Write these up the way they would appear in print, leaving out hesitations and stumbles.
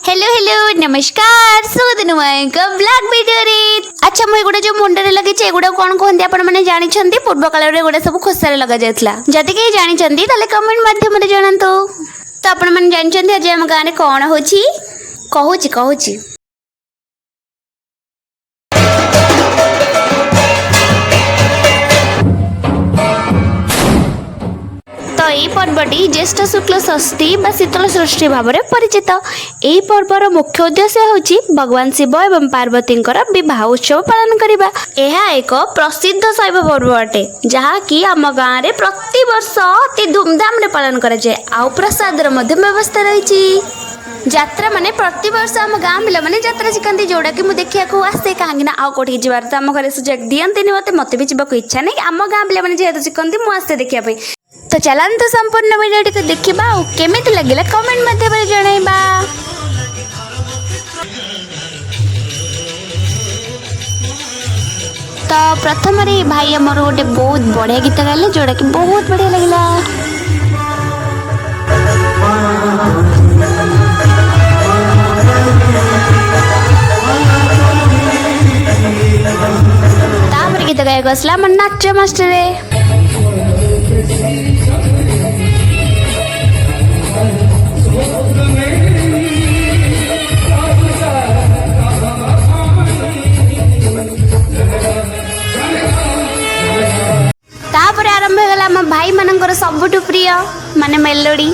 Hello hello नमस्कार स्वागत blog video रे। अच्छा मुझे गोटे जो मुंडे लगे एगुड़ा कौन कहते आपण मैंने जानते पूर्व काल में गोटे सब खोसार लग जाता जदि कहीं जानते कमेंट मध्यम जानतु। तो आपण मैंने जानते आज आम गाँव में कौन हो कहूँ तो यही पर्वटी ज्येष्ठ शुक्ल षष्ठी बा शीतल षष्ठी भाव में परिचित। यही पर्वर मुख्य उद्देश्य होची भगवान शिव एवं पार्वती विवाह उत्सव पालन करने। यह एक प्रसिद्ध शैव पर्व अटे जहाँकि आम गाँव में प्रति वर्ष अति धूमधाम रे पालन कराए। आउ प्रसाद व्यवस्था रही। यात्रा माने प्रति वर्ष आम गाँव पिला माने यात्रा शिखती जोड़ा कि मुझे देखा आसे कहीं आउ कौटी जबार तो आम घर सुजोग दियंती मत भी जावाक इच्छा नहीं। आम गाँव पिला जेहेतु शिखती मुझे देखापी। तो चलते संपूर्ण वीडियो को देखा केमी लगे कमेंट मध्यम जनइबा। तो प्रथम भाई आमर गोटे बहुत बढ़िया गीत गाले जोड़ा कि बहुत बढ़िया लगला। तापर गीत गायक आसला नाच मास्टर आरंभ होगा आम भाई मानकर सबुठ प्रिय माने मेलोडी।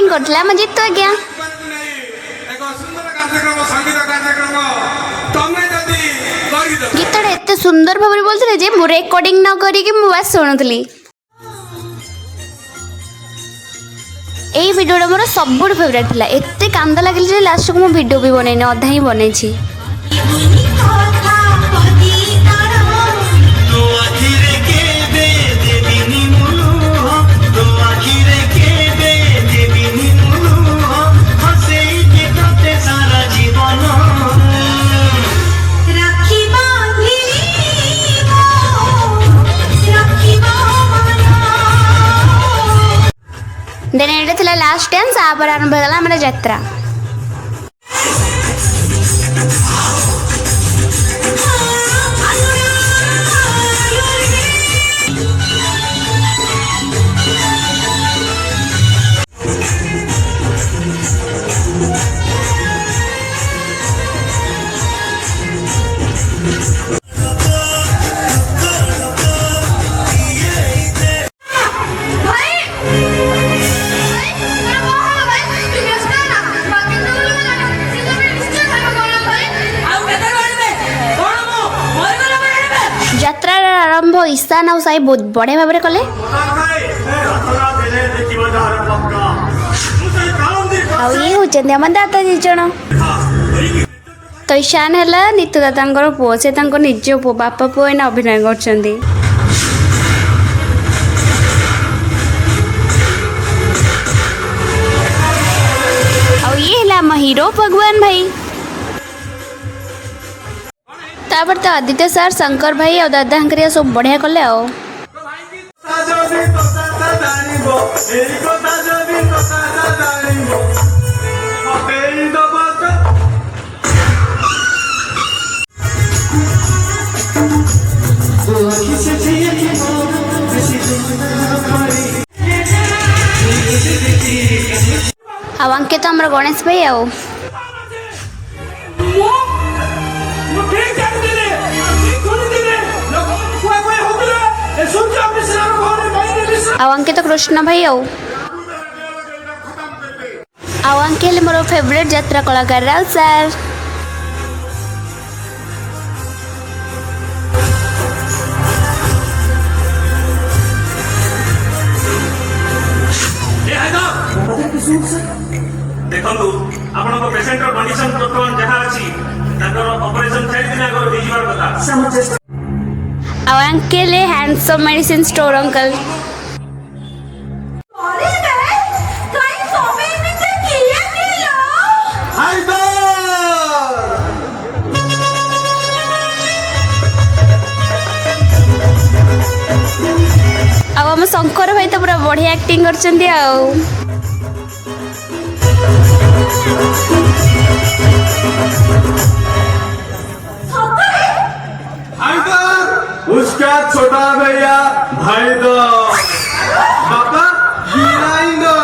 करला म जित आज्ञा गीतटा एत सुंदर भाव बोलते जे मु रेकर्डिंग न करिक मु बस सुनुतली। एई वीडियोटा मोर सबुठ फेवरेट थिला। एते कांदा लागले जे लास्ट को मु वीडियो भी बनेनी अधा ही बनेछि। देन एटा थिला लास्ट डांस आपर आरंभ होला हमर यात्रा। यात्रा आरंभ ईशान और साई बहुत बढ़िया भाव में कले। ये होचंदी हम दादा दी जण। तो ईशान है नीतू दादा पुओ से निज पुओ बापा पुओ एना अभिनय करछंदी। और ये है हम हीरो भगवान भाई। तापर तो आदित्य सर शंकर भाई और दादा हंकरिया सब बढ़िया कले। अंकित हमर गणेश भाई आओ अंकित कृष्ण भाई आओ अंकिल मोर फेवरेट यात्रा कलाकार राउत सर। ଆପଣଙ୍କ ପେସେଣ୍ଟର କଣ୍ଡିସନ ବର୍ତ୍ତମାନ ଯାହା ଅଛି ତାଙ୍କର ଅପରେସନ 4 ଦିନ ଆଗରୁ ହେଇଯିବାର କଥା। ଆଉ uncle handsome medicine store uncle ଆଉ ଆମ ଶଙ୍କର ଭାଇ ତ ପୁରା ବଢିଆ ଆକ୍ଟିଂ କରିଛନ୍ତି ଆଉ उसका छोटा भैया भाई दो बापा गिराई दो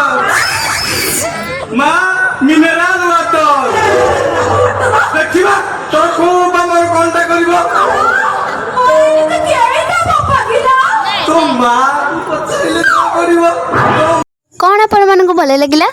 माँ मिनरल वाटर देखिबा तो खूब हमर कोनटा करिवो तो माँ पछिले तो करिवो कौन आपण मानक भले लगिला